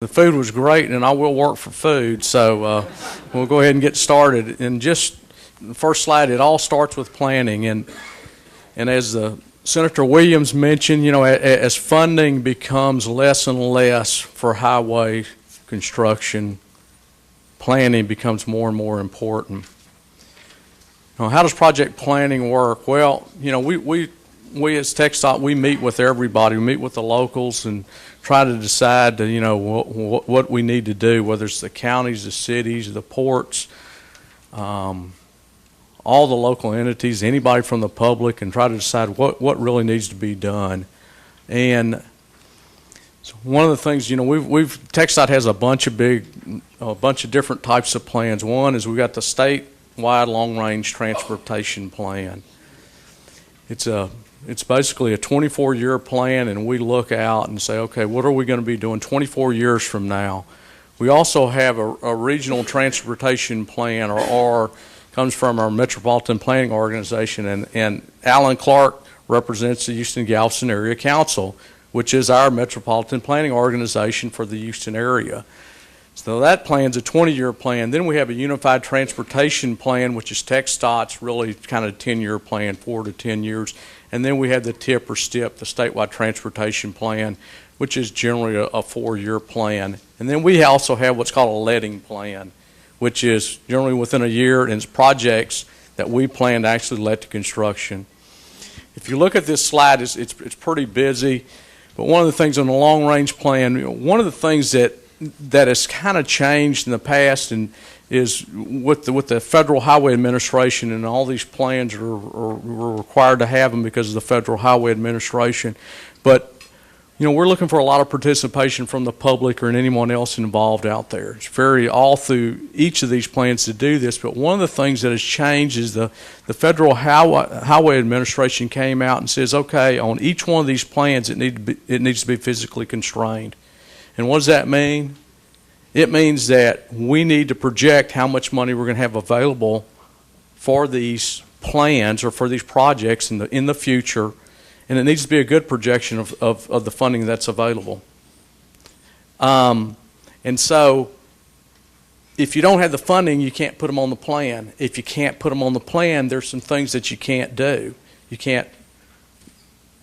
The food was great, and I will work for food, so we'll go ahead and get started. And just the first slide, it all starts with planning. And as Senator Williams mentioned, you know, as funding becomes less and less for highway construction, planning becomes more and more important. Now, how does project planning work? Well, you know, we as TxDOT, we meet with everybody. We meet with the locals and try to decide, you know, what we need to do, whether it's the counties, the cities, the ports, all the local entities, anybody from the public, and try to decide what really needs to be done. And so one of the things, you know, TxDOT has a bunch of different types of plans. One is we've got the statewide long-range transportation plan. It's basically a 24-year plan, and we look out and say, okay, what are we going to be doing 24 years from now? We also have a regional transportation plan, or comes from our Metropolitan Planning Organization, and Alan Clark represents the Houston-Galveston Area Council, which is our Metropolitan Planning Organization for the Houston area. So that plan's a 20-year plan. Then we have a Unified Transportation Plan, which is TxDOT's really kind of 10-year plan, 4 to 10 years. And then we have the TIP or STIP, the Statewide Transportation Plan, which is generally a 4-year plan. And then we also have what's called a letting plan, which is generally within a year, and it's projects that we plan to actually let to construction. If you look at this slide, it's pretty busy. But one of the things on the long-range plan, you know, one of the things that has kind of changed in the past and is with the Federal Highway Administration, and all these plans are required to have them because of the Federal Highway Administration. But you know, we're looking for a lot of participation from the public or anyone else involved out there. It's very all through each of these plans to do this. But one of the things that has changed is the Federal Highway Administration came out and says, okay, on each one of these plans it needs to be physically constrained. And what does that mean? It means that we need to project how much money we're going to have available for these plans or for these projects in the future, and it needs to be a good projection of the funding that's available. And so if you don't have the funding, you can't put them on the plan. If you can't put them on the plan, there's some things that you can't do. You can't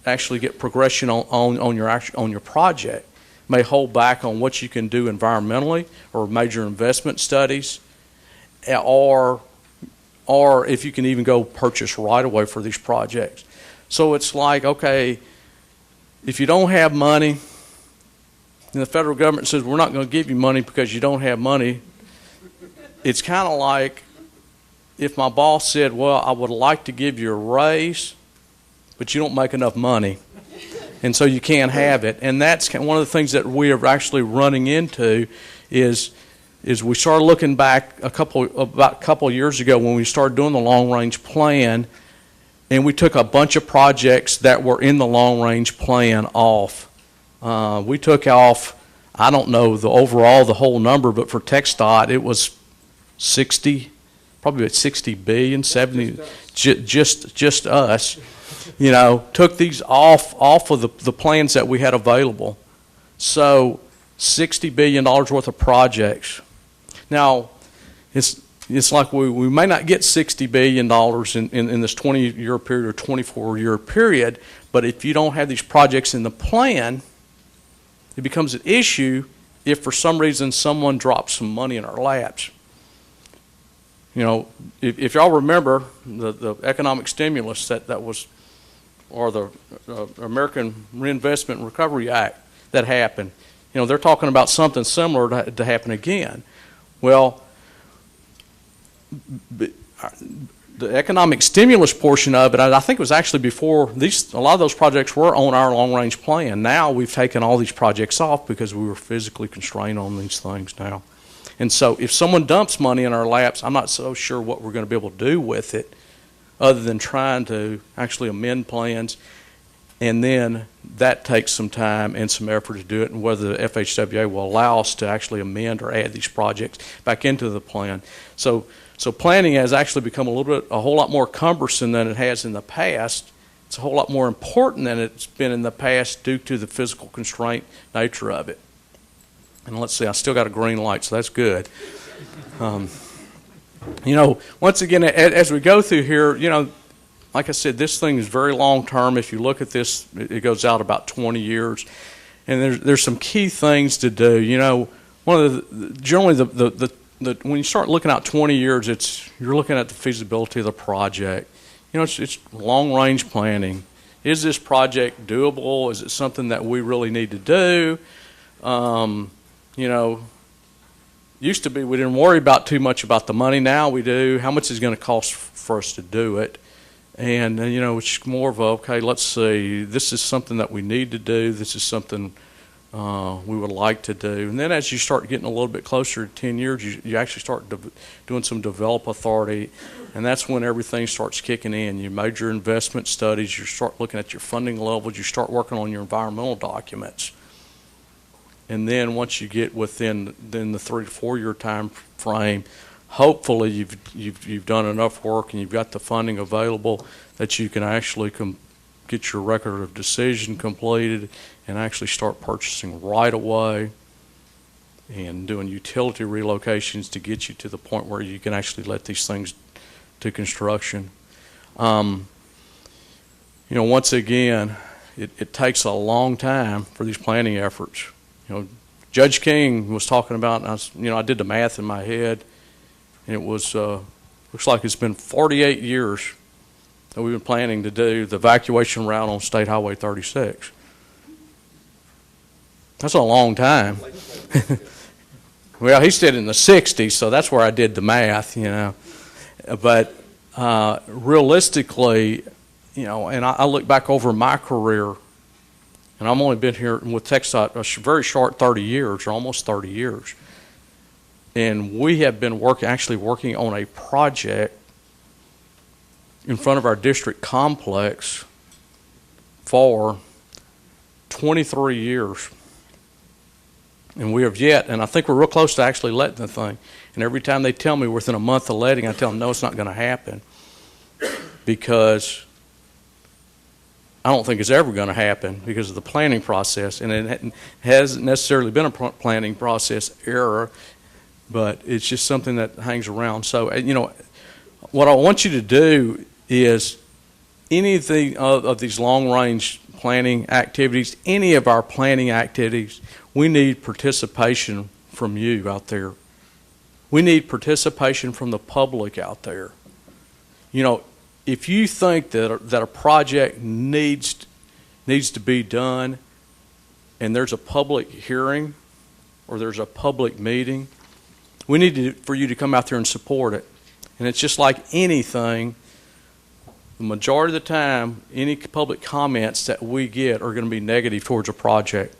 actually get progression on your project. May hold back on what you can do environmentally or major investment studies, or if you can even go purchase right away for these projects. So it's like, okay, if you don't have money, and the federal government says we're not going to give you money because you don't have money, it's kind of like if my boss said, well, I would like to give you a raise, but you don't make enough money. And so you can't have it. And that's one of the things that we are actually running into is we started looking back about a couple of years ago when we started doing the long-range plan, and we took a bunch of projects that were in the long-range plan off. We took off, I don't know the whole number, but for TxDOT it was 60, probably 60 billion, 70, just us. You know, took these off of the plans that we had available. So $60 billion worth of projects. Now, it's like we may not get $60 billion in this 20-year period or 24-year period, but if you don't have these projects in the plan, it becomes an issue if for some reason someone drops some money in our laps. You know, if y'all remember the economic stimulus that was, or the American Reinvestment and Recovery Act that happened, you know, they're talking about something similar to happen again. Well, the economic stimulus portion of it, I think it was actually before a lot of those projects were on our long-range plan. Now we've taken all these projects off because we were physically constrained on these things now. And so if someone dumps money in our laps, I'm not so sure what we're going to be able to do with it other than trying to actually amend plans, and then that takes some time and some effort to do it, and whether the FHWA will allow us to actually amend or add these projects back into the plan. So planning has actually become a whole lot more cumbersome than it has in the past. It's a whole lot more important than it's been in the past due to the physical constraint nature of it. And let's see, I still got a green light, so that's good. You know, once again, as we go through here, you know, like I said, this thing is very long term. If you look at this, it goes out about 20 years. And there's some key things to do. You know, one of generally when you start looking out 20 years, you're looking at the feasibility of the project. You know, it's long range planning. Is this project doable? Is it something that we really need to do? You know, used to be we didn't worry about too much about the money. Now we do. How much is it going to cost for us to do it? And, you know, it's more of a, okay, let's see, this is something that we need to do. This is something we would like to do. And then as you start getting a little bit closer to 10 years, you actually start doing some develop authority, and that's when everything starts kicking in. You major investment studies, you start looking at your funding levels, you start working on your environmental documents. And then once you get within the 3 to 4 year time frame, hopefully you've done enough work and you've got the funding available that you can actually get your record of decision completed and actually start purchasing right away and doing utility relocations to get you to the point where you can actually let these things to construction. You know, once again, it takes a long time for these planning efforts. You know, Judge King was talking about, and I did the math in my head, and it was looks like it's been 48 years that we've been planning to do the evacuation route on State Highway 36. That's a long time. Well, he said in the 60s, so that's where I did the math, you know. But realistically, you know, and I look back over my career, and I've only been here with TxDOT a very short 30 years, or almost 30 years. And we have been actually working on a project in front of our district complex for 23 years. And we have yet, and I think we're real close to actually letting the thing. And every time they tell me within a month of letting, I tell them, no, it's not going to happen. Because I don't think it's ever going to happen because of the planning process. And it hasn't necessarily been a planning process error, but it's just something that hangs around. So, you know, what I want you to do is anything of these long-range planning activities, any of our planning activities, we need participation from you out there. We need participation from the public out there. You know, if you think that a project needs to be done and there's a public hearing or there's a public meeting, we need for you to come out there and support it. And it's just like anything, the majority of the time, any public comments that we get are going to be negative towards a project.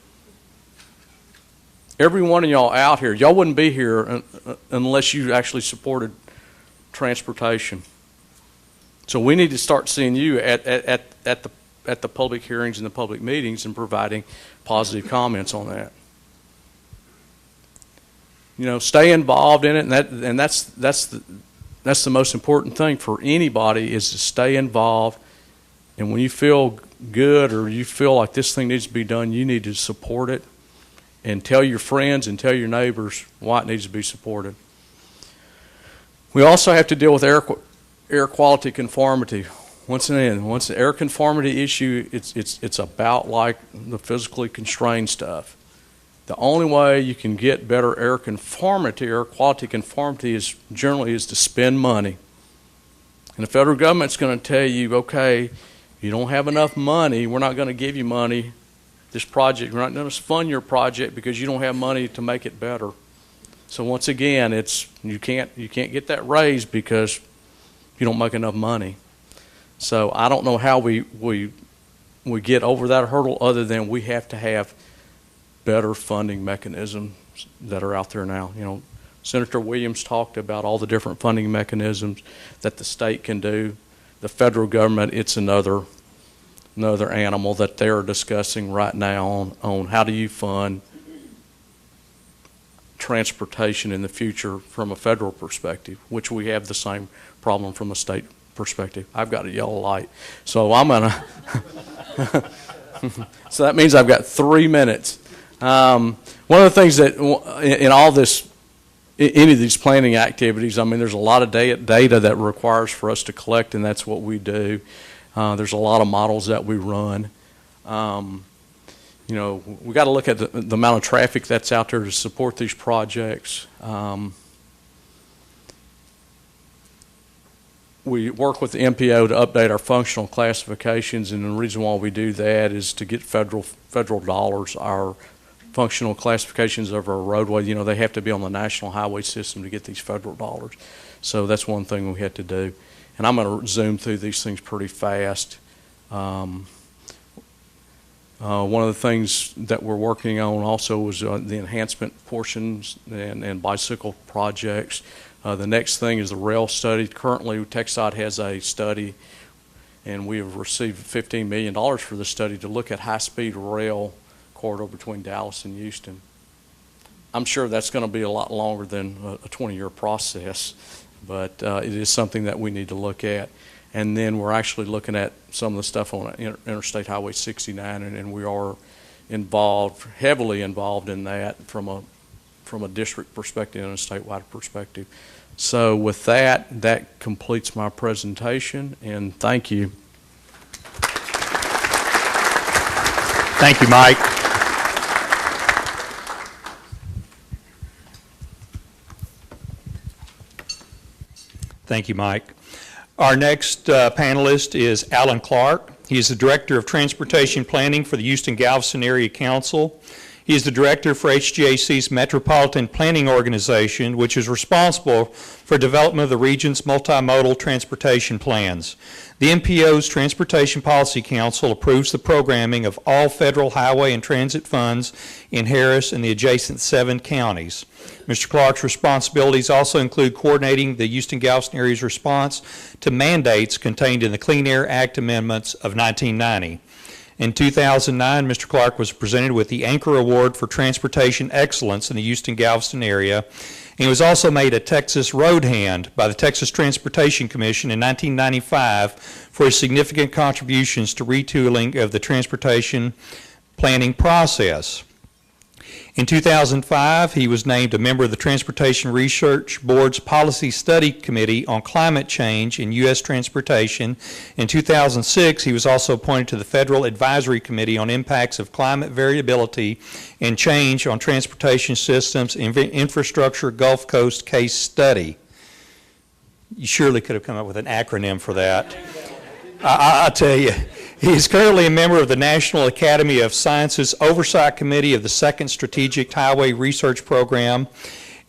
Every one of y'all out here, y'all wouldn't be here unless you actually supported transportation. So we need to start seeing you at the public hearings and the public meetings and providing positive comments on that. You know, stay involved in it, and that's the most important thing for anybody is to stay involved. And when you feel good or you feel like this thing needs to be done, you need to support it and tell your friends and tell your neighbors why it needs to be supported. We also have to deal with air quality conformity. Once the air conformity issue, it's about like the physically constrained stuff. The only way you can get better air quality conformity is generally to spend money. And the federal government's going to tell you, okay, you don't have enough money, we're not going to give you money. This project, we're not going to fund your project because you don't have money to make it better. So once again, you can't get that raised because you don't make enough money. So I don't know how we get over that hurdle other than we have to have better funding mechanisms that are out there now. You know, Senator Williams talked about all the different funding mechanisms that the state can do. The federal government, it's another animal that they're discussing right now on how do you fund transportation in the future from a federal perspective, which we have the same problem from a state perspective. I've got a yellow light, so I'm gonna so that means I've got 3 minutes. One of the things that in all this, any of these planning activities, I mean, there's a lot of data that requires for us to collect, and that's what we do. There's a lot of models that we run. You know, we got to look at the amount of traffic that's out there to support these projects. We work with the MPO to update our functional classifications, and the reason why we do that is to get federal dollars. Our functional classifications of our roadway, you know, they have to be on the national highway system to get these federal dollars. So that's one thing we had to do. And I'm going to zoom through these things pretty fast. One of the things that we're working on also was the enhancement portions and bicycle projects. The next thing is the rail study. Currently, TxDOT has a study, and we have received $15 million for the study to look at high-speed rail corridor between Dallas and Houston. I'm sure that's going to be a lot longer than a 20-year process, but it is something that we need to look at. And then we're actually looking at some of the stuff on Interstate Highway 69, and we are heavily involved in that from a district perspective and a statewide perspective. So with that completes my presentation, and thank you. Thank you, Mike. Thank you, Mike. Our next panelist is Alan Clark. He is the Director of Transportation Planning for the Houston-Galveston Area Council. He is the Director for HGAC's Metropolitan Planning Organization, which is responsible for development of the region's multimodal transportation plans. The MPO's Transportation Policy Council approves the programming of all federal highway and transit funds in Harris and the adjacent 7 counties. Mr. Clark's responsibilities also include coordinating the Houston-Galveston area's response to mandates contained in the Clean Air Act amendments of 1990. In 2009, Mr. Clark was presented with the Anchor Award for Transportation Excellence in the Houston-Galveston area. He was also made a Texas Road Hand by the Texas Transportation Commission in 1995 for his significant contributions to retooling of the transportation planning process. In 2005, he was named a member of the Transportation Research Board's Policy Study Committee on Climate Change in U.S. Transportation. In 2006, he was also appointed to the Federal Advisory Committee on Impacts of Climate Variability and Change on Transportation Systems Infrastructure Gulf Coast Case Study. You surely could have come up with an acronym for that. I'll tell you. He is currently a member of the National Academy of Sciences Oversight Committee of the Second Strategic Highway Research Program,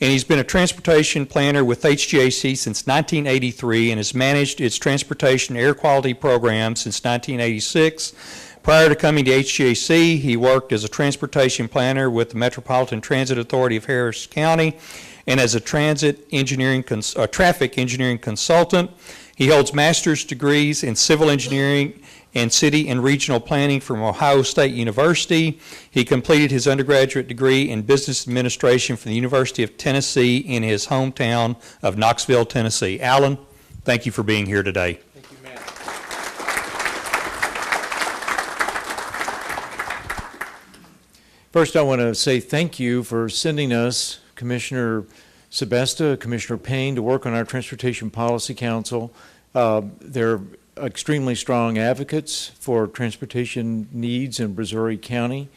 and he's been a transportation planner with HGAC since 1983 and has managed its transportation air quality program since 1986. Prior to coming to HGAC, he worked as a transportation planner with the Metropolitan Transit Authority of Harris County and as a traffic engineering consultant. He holds master's degrees in civil engineering and city and regional planning from Ohio State University. He completed his undergraduate degree in business administration from the University of Tennessee in his hometown of Knoxville, Tennessee. Alan, thank you for being here today. Thank you, Matt. First, I want to say thank you for sending us Commissioner Sebesta, Commissioner Payne, to work on our Transportation Policy Council. They're extremely strong advocates for transportation needs in Brazoria County,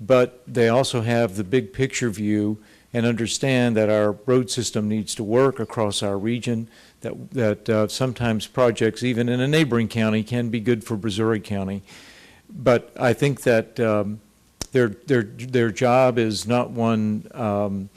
but they also have the big picture view and understand that our road system needs to work across our region, that sometimes projects even in a neighboring county can be good for Brazoria County. But I think that their job is not one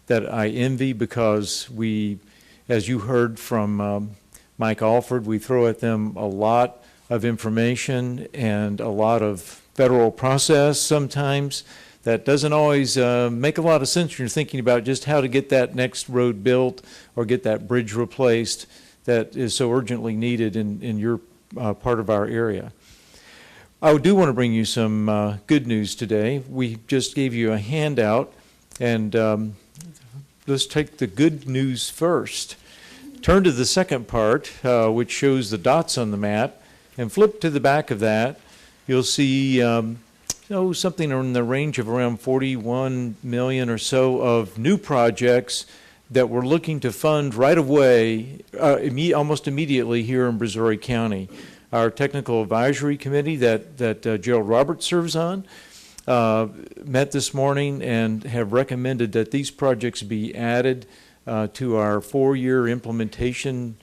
that I envy, because we, as you heard from Mike Alford, we throw at them a lot of information and a lot of federal process sometimes that doesn't always make a lot of sense when you're thinking about just how to get that next road built or get that bridge replaced that is so urgently needed in your part of our area. I do want to bring you some good news today. We just gave you a handout, and let's take the good news first. Turn to the second part, which shows the dots on the map, and flip to the back of that. You'll see something in the range of around 41 million or so of new projects that we're looking to fund right away, almost immediately here in Brazoria County. Our technical advisory committee that Gerald Roberts serves on met this morning and have recommended that these projects be added to our 4-year implementation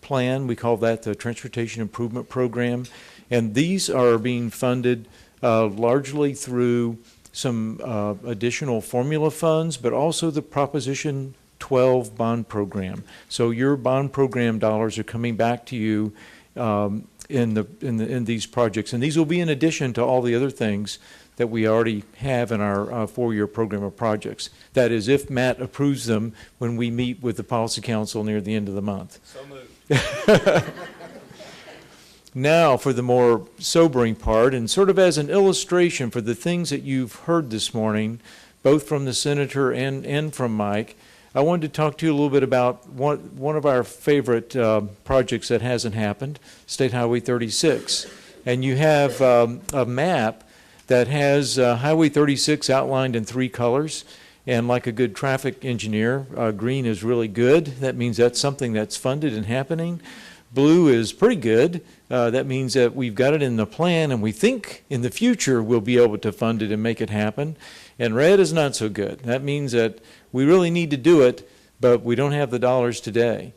plan. We call that the Transportation Improvement Program. And these are being funded largely through some additional formula funds, but also the Proposition 12 bond program. So your bond program dollars are coming back to you in these projects. And these will be in addition to all the other things that we already have in our 4-year program of projects. That is, if Matt approves them when we meet with the Policy Council near the end of the month. So moved. Now for the more sobering part, and sort of as an illustration for the things that you've heard this morning, both from the Senator and from Mike, I wanted to talk to you a little bit about one of our favorite projects that hasn't happened, State Highway 36. And you have a map that has Highway 36 outlined in 3 colors. And like a good traffic engineer, green is really good. That means that's something that's funded and happening. Blue is pretty good. That means that we've got it in the plan, and we think in the future we'll be able to fund it and make it happen. And red is not so good. That means that we really need to do it, but we don't have the dollars today.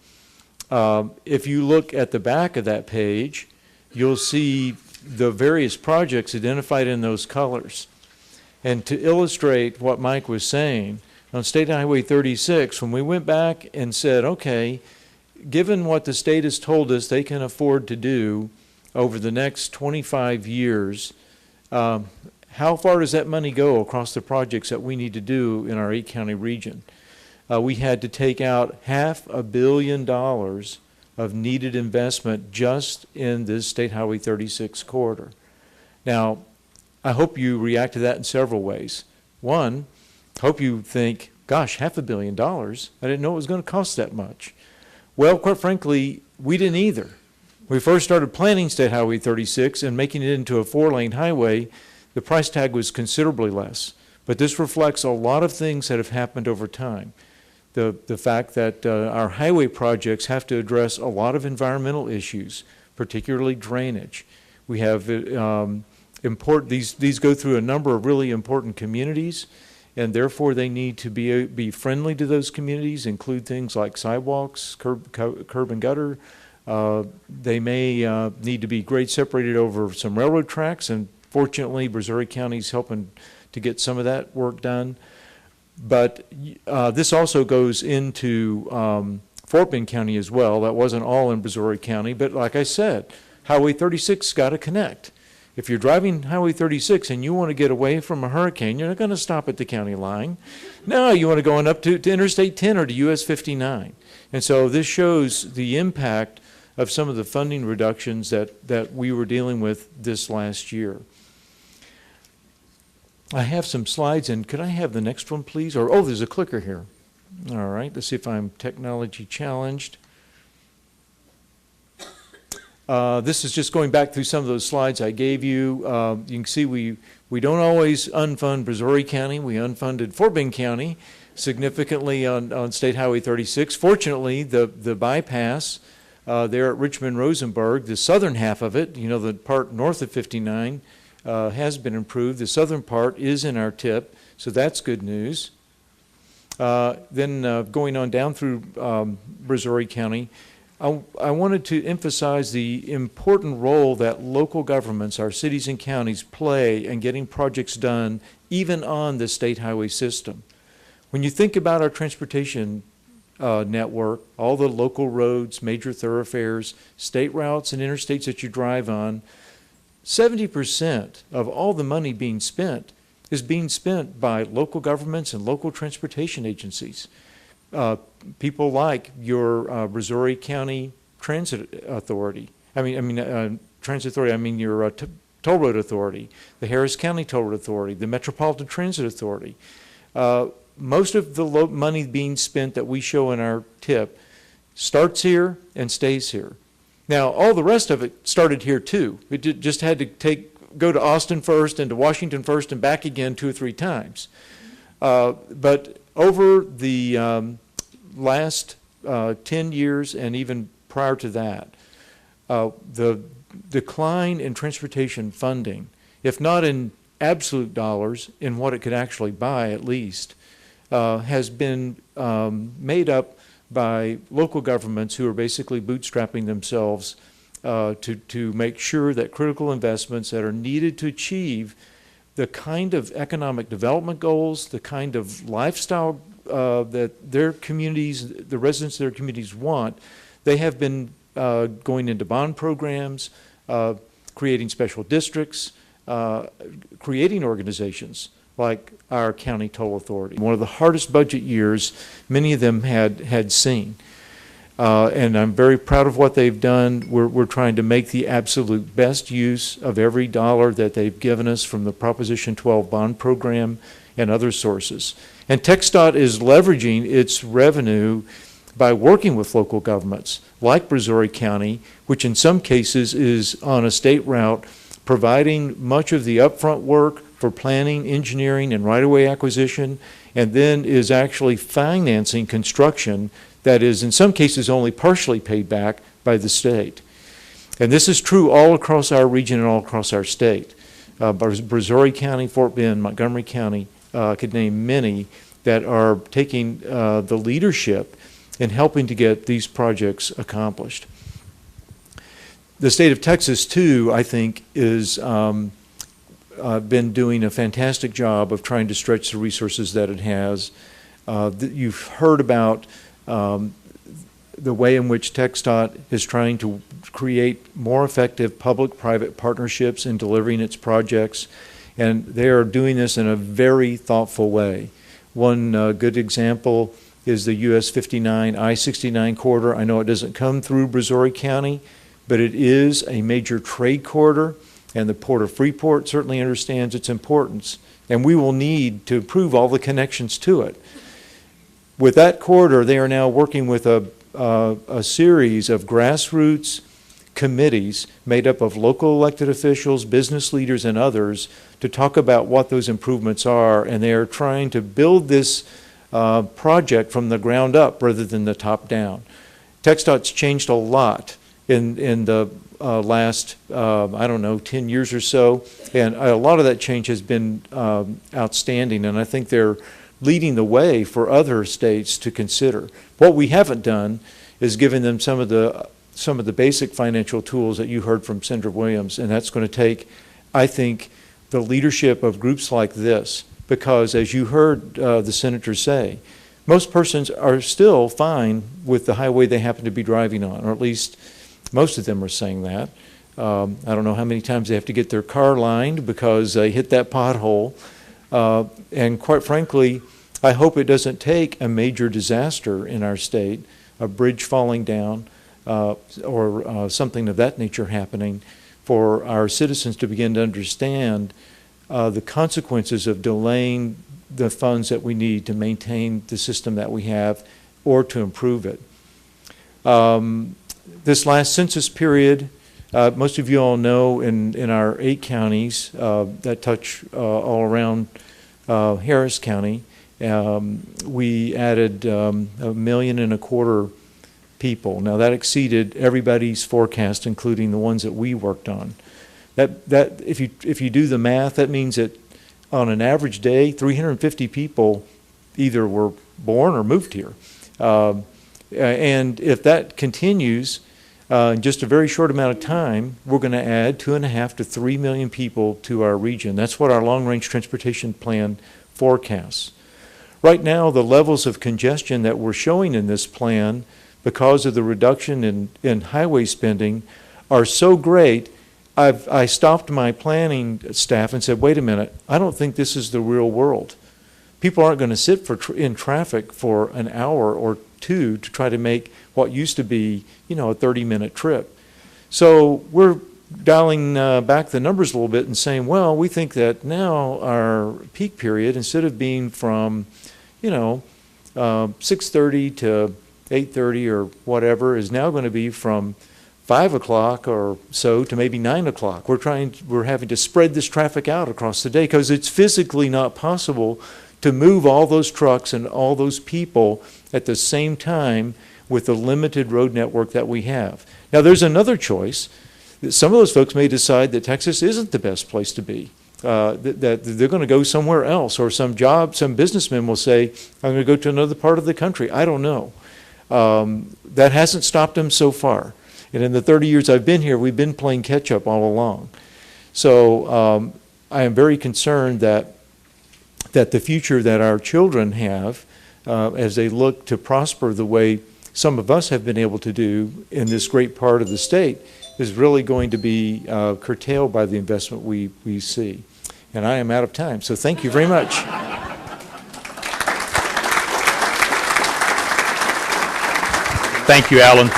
If you look at the back of that page, you'll see the various projects identified in those colors. And to illustrate what Mike was saying, on State Highway 36, when we went back and said, okay, given what the state has told us they can afford to do over the next 25 years, how far does that money go across the projects that we need to do in our 8-county region? We had to take out $500 million of needed investment just in this State Highway 36 corridor. Now, I hope you react to that in several ways. One, hope you think, gosh, $500 million? I didn't know it was going to cost that much. Well, quite frankly, we didn't either. When we first started planning State Highway 36 and making it into a 4-lane highway, the price tag was considerably less. But this reflects a lot of things that have happened over time. The fact that our highway projects have to address a lot of environmental issues, particularly drainage. We have these go through a number of really important communities, and therefore they need to be friendly to those communities, include things like sidewalks, curb and gutter. They may need to be grade separated over some railroad tracks, and fortunately Brazoria County is helping to get some of that work done. But this also goes into Fort Bend County as well. That wasn't all in Brazoria County, but like I said, Highway 36 got to connect. If you're driving Highway 36 and you want to get away from a hurricane, you're not going to stop at the county line. No, you want to go on up to Interstate 10 or to US 59. And so this shows the impact of some of the funding reductions that we were dealing with this last year. I have some slides, and could I have the next one, please? Or, oh, there's a clicker here. All right, let's see if I'm technology challenged. This is just going back through some of those slides I gave you. You can see we don't always unfund Brazoria County. We unfunded Fort Bend County significantly on State Highway 36. Fortunately, the bypass there at Richmond-Rosenberg, the southern half of it, you know, the part north of 59, has been improved. The southern part is in our TIP, so that's good news. Then going on down through Brazoria County, I wanted to emphasize the important role that local governments, our cities and counties, play in getting projects done even on the state highway system. When you think about our transportation network, all the local roads, major thoroughfares, state routes and interstates that you drive on, 70% of all the money being spent is being spent by local governments and local transportation agencies. People like your Brazoria County Transit Authority. Transit Authority, I mean your Toll Road Authority, the Harris County Toll Road Authority, the Metropolitan Transit Authority. Most of the money being spent that we show in our TIP starts here and stays here. Now, all the rest of it started here too. It just had to take go to Austin first and to Washington first and back again 2 or 3 times. But over the last 10 years and even prior to that, the decline in transportation funding, if not in absolute dollars, in what it could actually buy at least, has been made up by local governments who are basically bootstrapping themselves to make sure that critical investments that are needed to achieve the kind of economic development goals, the kind of lifestyle that their communities, the residents of their communities want, they have been going into bond programs, creating special districts, creating organizations like our county toll authority. One of the hardest budget years many of them had seen. And I'm very proud of what they've done. We're trying to make the absolute best use of every dollar that they've given us from the Proposition 12 bond program and other sources. And TxDOT is leveraging its revenue by working with local governments like Brazoria County, which in some cases is on a state route, providing much of the upfront work for planning, engineering, and right-of-way acquisition, and then is actually financing construction that is in some cases only partially paid back by the state. And this is true all across our region and all across our state. Brazoria County, Fort Bend, Montgomery County, could name many that are taking the leadership in helping to get these projects accomplished. The state of Texas, too, I think, is been doing a fantastic job of trying to stretch the resources that it has. You've heard about the way in which TxDOT is trying to create more effective public-private partnerships in delivering its projects, and they are doing this in a very thoughtful way. One good example is the US 59 I-69 corridor. I know it doesn't come through Brazoria County, but it is a major trade corridor, and the Port of Freeport certainly understands its importance, and we will need to improve all the connections to it. With that corridor, they are now working with a series of grassroots committees made up of local elected officials, business leaders, and others to talk about what those improvements are, and they are trying to build this project from the ground up rather than the top down. TxDOT's changed a lot in the last, I don't know, 10 years or so, and a lot of that change has been outstanding, and I think they're leading the way for other states to consider. What we haven't done is given them some of the basic financial tools that you heard from Senator Williams, and that's going to take, I think, the leadership of groups like this, because as you heard the senator say, most persons are still fine with the highway they happen to be driving on, or at least most of them are saying that. I don't know how many times they have to get their car lined because they hit that pothole. And quite frankly, I hope it doesn't take a major disaster in our state, a bridge falling down, or something of that nature happening, for our citizens to begin to understand the consequences of delaying the funds that we need to maintain the system that we have or to improve it. This last census period, most of you all know in our 8 counties that touch all around Harris County, we added 1.25 million people. Now that exceeded everybody's forecast, including the ones that we worked on. That if you do the math, that means that on an average day, 350 people either were born or moved here. And if that continues, in just a very short amount of time, we're going to add 2.5 to 3 million people to our region. That's what our long-range transportation plan forecasts. Right now, the levels of congestion that we're showing in this plan, because of the reduction in highway spending, are so great, I stopped my planning staff and said, wait a minute, I don't think this is the real world. People aren't going to sit in traffic for an hour or two to try to make what used to be, a 30-minute trip. So we're dialing back the numbers a little bit and saying, well, we think that now our peak period, instead of being from, 6:30 to 8:30 or whatever, is now going to be from 5 o'clock or so to maybe 9 o'clock. We're having to spread this traffic out across the day because it's physically not possible to move all those trucks and all those people at the same time with the limited road network that we have. Now, there's another choice. Some of those folks may decide that Texas isn't the best place to be, that they're going to go somewhere else, or some businessman will say, I'm going to go to another part of the country. I don't know. That hasn't stopped them so far. And in the 30 years I've been here, we've been playing catch-up all along. So I am very concerned that the future that our children have, as they look to prosper the way some of us have been able to do in this great part of the state, is really going to be curtailed by the investment we see. And I am out of time, so thank you very much. Thank you, Alan.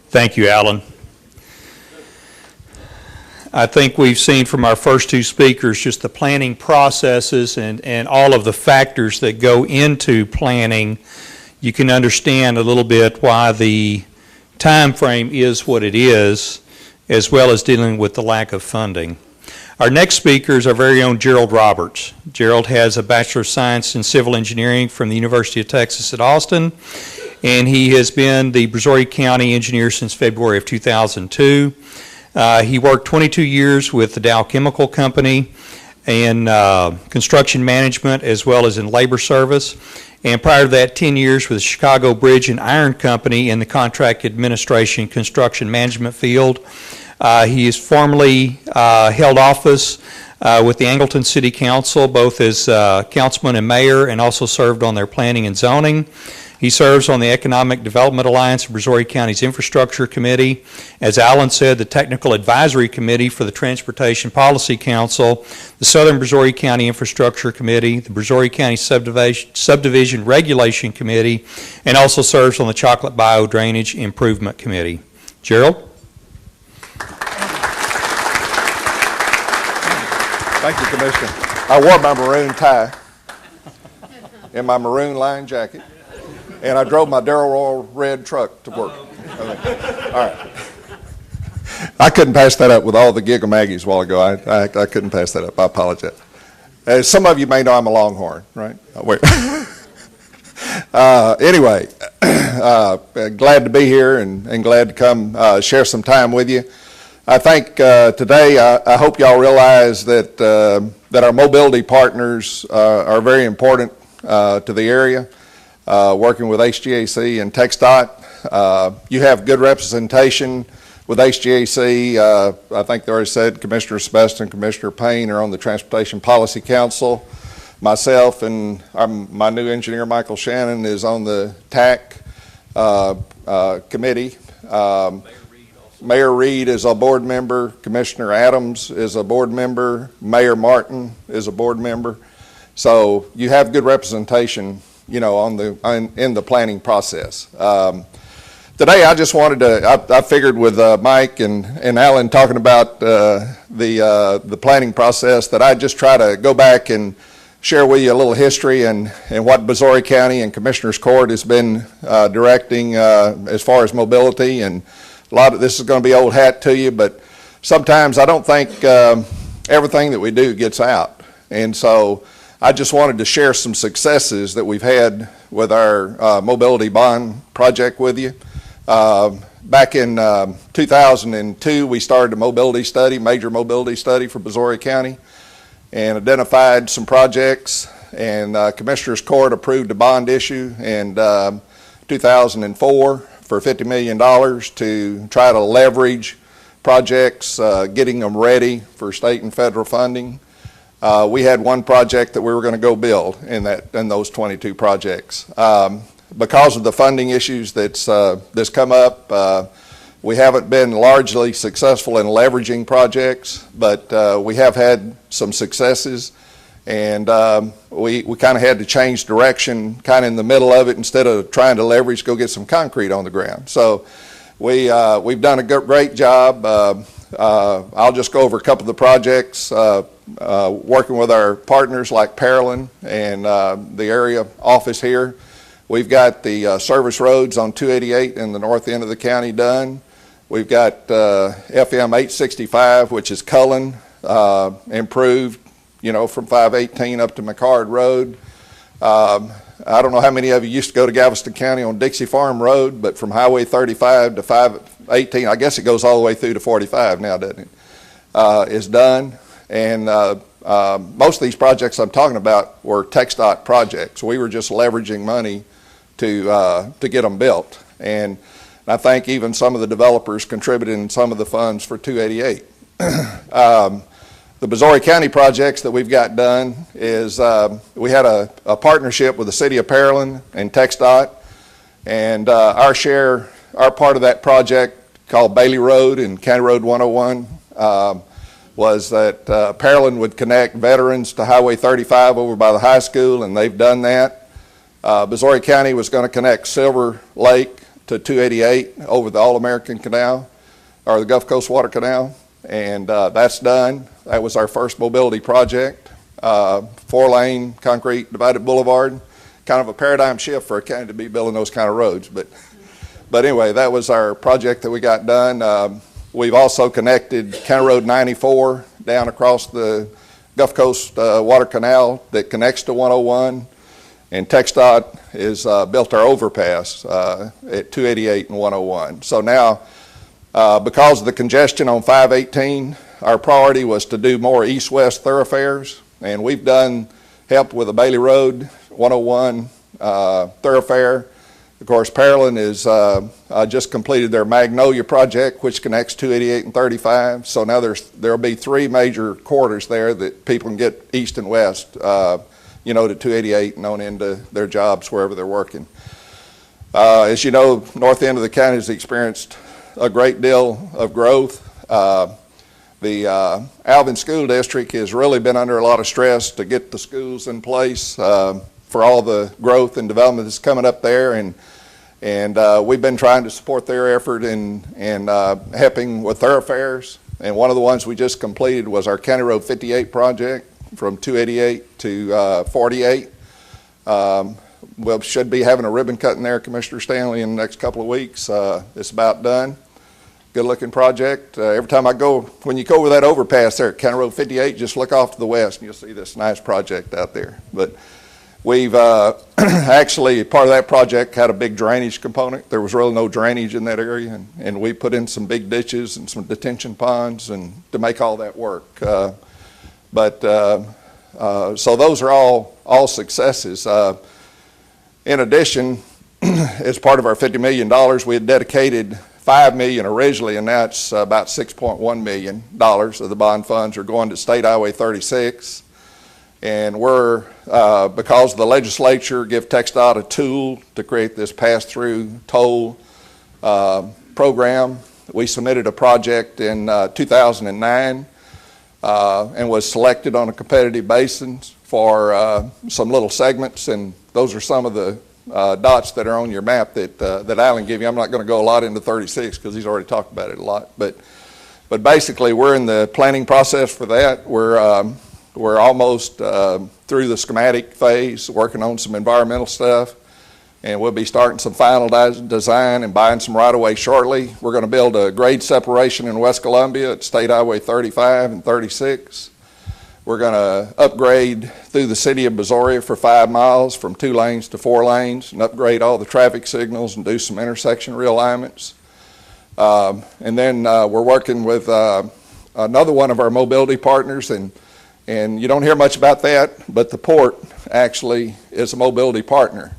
Thank you, Alan. I think we've seen from our first two speakers just the planning processes and all of the factors that go into planning. You can understand a little bit why the time frame is what it is, as well as dealing with the lack of funding. Our next speaker is our very own Gerald Roberts. Gerald has a Bachelor of Science in Civil Engineering from the University of Texas at Austin, and he has been the Brazoria County engineer since February of 2002. He worked 22 years with the Dow Chemical Company in construction management as well as in labor service. And prior to that, 10 years with the Chicago Bridge and Iron Company in the contract administration construction management field. He has formerly held office with the Angleton City Council, both as councilman and mayor, and also served on their planning and zoning. He serves on the Economic Development Alliance of Brazoria County's Infrastructure Committee. As Alan said, the Technical Advisory Committee for the Transportation Policy Council, the Southern Brazoria County Infrastructure Committee, the Brazoria County Subdivision Regulation Committee, and also serves on the Chocolate Bayou Drainage Improvement Committee. Gerald? Thank you, Commissioner. I wore my maroon tie and my maroon lined jacket, and I drove my Darrell Royal red truck to work. All right. I couldn't pass that up with all the giggle maggies a while ago. I couldn't pass that up. I apologize. As some of you may know, I'm a Longhorn, right? Oh, wait. Anyway, glad to be here and glad to come share some time with you. I think today, I hope y'all realize that that our mobility partners are very important to the area. Working with HGAC and TxDOT, you have good representation with HGAC. I think they already said Commissioner Sebesta and Commissioner Payne are on the Transportation Policy Council. Myself and my new engineer Michael Shannon is on the TAC committee. Mayor Reed is a board member. Commissioner Adams is a board member. Mayor Martin is a board member. So you have good representation, you know, in the planning process. Today, I just wanted to. I figured with Mike and Alan talking about the planning process that I'd just try to go back and share with you a little history and what Brazoria County and Commissioners Court has been directing as far as mobility. And a lot of this is going to be old hat to you, but sometimes I don't think everything that we do gets out. And so I just wanted to share some successes that we've had with our mobility bond project with you. Back in 2002, we started a mobility study, major mobility study for Brazoria County, and identified some projects, and Commissioners Court approved a bond issue in 2004 for $50 million to try to leverage projects, getting them ready for state and federal funding. We had one project that we were going to go build in those 22 projects. Because of the funding issues that's come up, we haven't been largely successful in leveraging projects, but we have had some successes, and we kind of had to change direction kind of in the middle of it. Instead of trying to leverage, go get some concrete on the ground. So we've done a great job I'll just go over a couple of the projects, working with our partners like Panel and the area office here. We've got the service roads on 288 in the north end of the county done. We've got FM 865, which is Cullen, improved, from 518 up to McCard Road. I don't know how many of you used to go to Galveston County on Dixie Farm Road, but from Highway 35 to 518, I guess it goes all the way through to 45 now, doesn't it? Is done. And most of these projects I'm talking about were TxDOT projects. We were just leveraging money to get them built. And I think even some of the developers contributed in some of the funds for 288. The Missouri County projects that we've got done is we had a partnership with the City of Pearland and TxDOT, and our part of that project called Bailey Road and County Road 101 was that Pearland would connect veterans to Highway 35 over by the high school, and they've done that. Missouri County was going to connect Silver Lake to 288 over the All-American Canal, or the Gulf Coast Water Canal, and that's done. That was our first mobility project, 4-lane concrete divided boulevard, kind of a paradigm shift for a county to be building those kind of roads. But anyway, that was our project that we got done. We've also connected County Road 94 down across the Gulf Coast Water Canal that connects to 101. And TxDOT has built our overpass at 288 and 101. So now, because of the congestion on 518, our priority was to do more east-west thoroughfares. And we've helped with the Bailey Road 101 thoroughfare. Of course, Pearland is just completed their Magnolia project, which connects 288 and 35. So now there'll be 3 major corridors there that people can get east and west. To 288 and on into their jobs wherever they're working. As you know, north end of the county has experienced a great deal of growth. The Alvin School District has really been under a lot of stress to get the schools in place for all the growth and development that's coming up there, and we've been trying to support their effort in helping with thoroughfares. And one of the ones we just completed was our County Road 58 project, from 288 to 48. We should be having a ribbon cutting there, Commissioner Stanley, in the next couple of weeks. It's about done. Good looking project. Every time when you go over that overpass there at County Road 58, just look off to the west and you'll see this nice project out there. But we've actually, part of that project had a big drainage component. There was really no drainage in that area, and we put in some big ditches and some detention ponds and to make all that work. So those are all successes. In addition, as part of our $50 million, we had dedicated $5 million originally, and now it's about $6.1 million of the bond funds are going to State Highway 36. And we're, because the legislature give TxDOT a tool to create this pass-through toll program, we submitted a project in 2009 and was selected on a competitive basis for some little segments, and those are some of the dots that are on your map that Alan gave you. I'm not going to go a lot into 36 because he's already talked about it a lot, but basically we're in the planning process for that. We're almost through the schematic phase, working on some environmental stuff, and we'll be starting some final design and buying some right-of-way shortly. We're going to build a grade separation in West Columbia at State Highway 35 and 36. We're going to upgrade through the city of Missouri for 5 miles from 2 lanes to 4 lanes and upgrade all the traffic signals and do some intersection realignments. And then we're working with another one of our mobility partners, and you don't hear much about that, but the port actually is a mobility partner.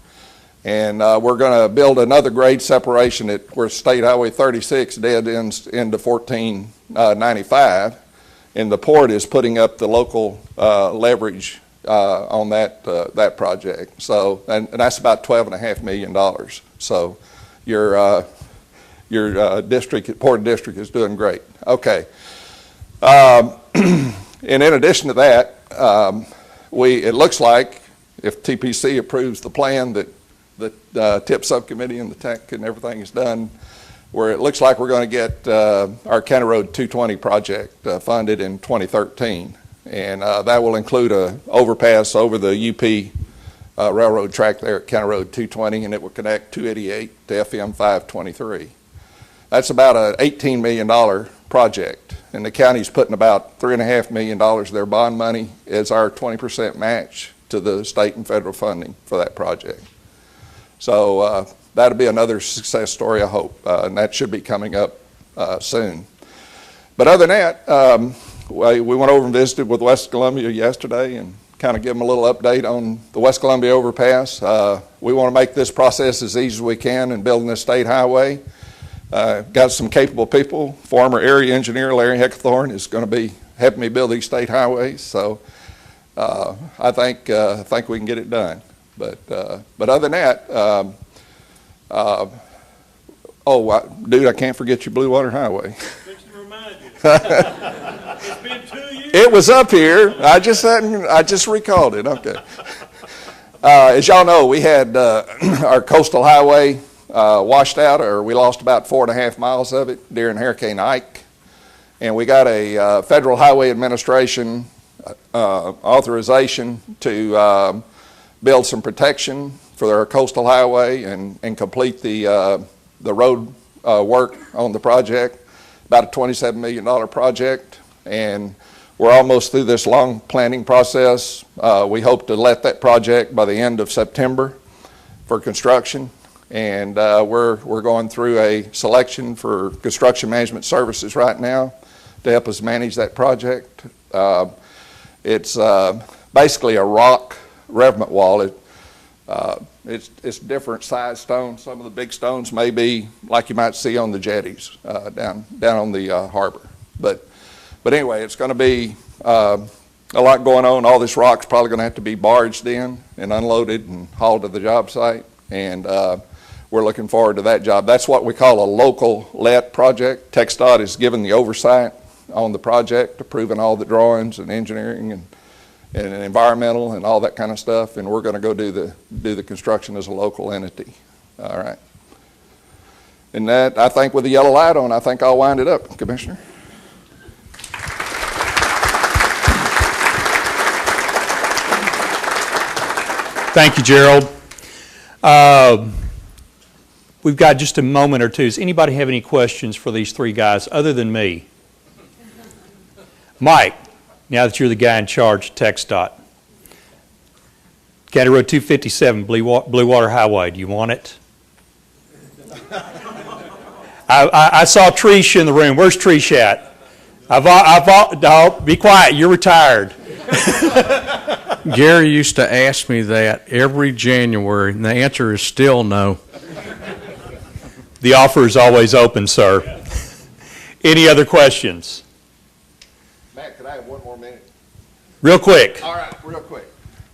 And we're going to build another grade separation at where State Highway 36 dead ends into 1495. And the port is putting up the local leverage on that project. So, and that's about $12.5 million. So, your district, Port District, is doing great. Okay. And in addition to that, it looks like if TPC approves the plan that the TIP subcommittee and the tech and everything is done, where it looks like we're going to get our County Road 220 project funded in 2013. And that will include a overpass over the UP railroad track there at County Road 220, and it will connect 288 to FM 523. That's about an $18 million project, and the county's putting about $3.5 million of their bond money as our 20% match to the state and federal funding for that project. So that'll be another success story, I hope, and that should be coming up soon. But other than that, we went over and visited with West Columbia yesterday and kind of give them a little update on the West Columbia overpass. We want to make this process as easy as we can in building this state highway. Got some capable people. Former area engineer Larry Heckathorn is going to be helping me build these state highways. So I think we can get it done. But other than that, dude, I can't forget your Blue Water Highway. It's been 2 years. It was up here. I just recalled it. Okay. As y'all know, we had our coastal highway washed out, or we lost about 4.5 miles of it during Hurricane Ike, and we got a Federal Highway Administration authorization to build some protection for our coastal highway and complete the road work on the project. About a $27 million project, and we're almost through this long planning process. We hope to let that project by the end of September for construction, and we're going through a selection for construction management services right now to help us manage that project. It's basically a rock revetment wall. It's different size stones. Some of the big stones may be like you might see on the jetties down on the harbor. But anyway, it's going to be a lot going on. All this rock's probably going to have to be barged in and unloaded and hauled to the job site. And we're looking forward to that job. That's what we call a local let project. TxDOT is given the oversight on the project, approving all the drawings and engineering and environmental and all that kind of stuff, and we're going to go do the construction as a local entity. All right. And that, I think, with the yellow light on, I think I'll wind it up, Commissioner. Thank you, Gerald. We've got just a moment or two. Does anybody have any questions for these three guys other than me? Mike, now that you're the guy in charge of TxDOT. County Road 257, Blue Water Highway, do you want it? I saw Trish in the room. Where's Trish at? Be quiet, you're retired. Gary used to ask me that every January, and the answer is still no. The offer is always open, sir. Any other questions? Matt, could I have one more minute? Real quick. All right, real quick.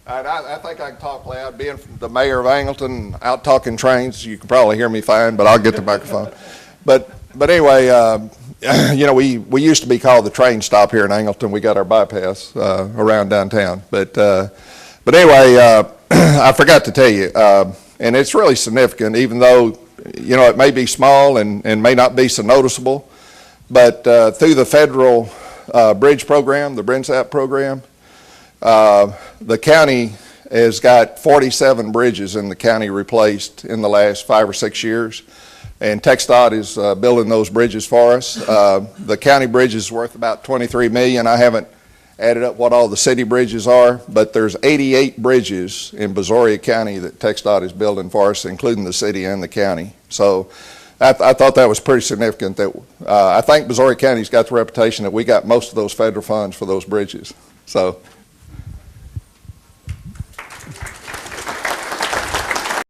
I think I can talk loud. Being the mayor of Angleton, out talking trains, you can probably hear me fine, but I'll get the microphone. But anyway, you know, we used to be called the train stop here in Angleton. We got our bypass around downtown. But anyway, I forgot to tell you, and it's really significant, even though, you know, it may be small and may not be so noticeable, but through the federal bridge program, the BRINSAP program, the county has got 47 bridges in the county replaced in the last 5 or 6 years, and TxDOT is building those bridges for us. The county bridge is worth about $23 million. I haven't added up what all the city bridges are, but there's 88 bridges in Brazoria County that TxDOT is building for us, including the city and the county. So I thought that was pretty significant. That I think Brazoria County's got the reputation that we got most of those federal funds for those bridges. So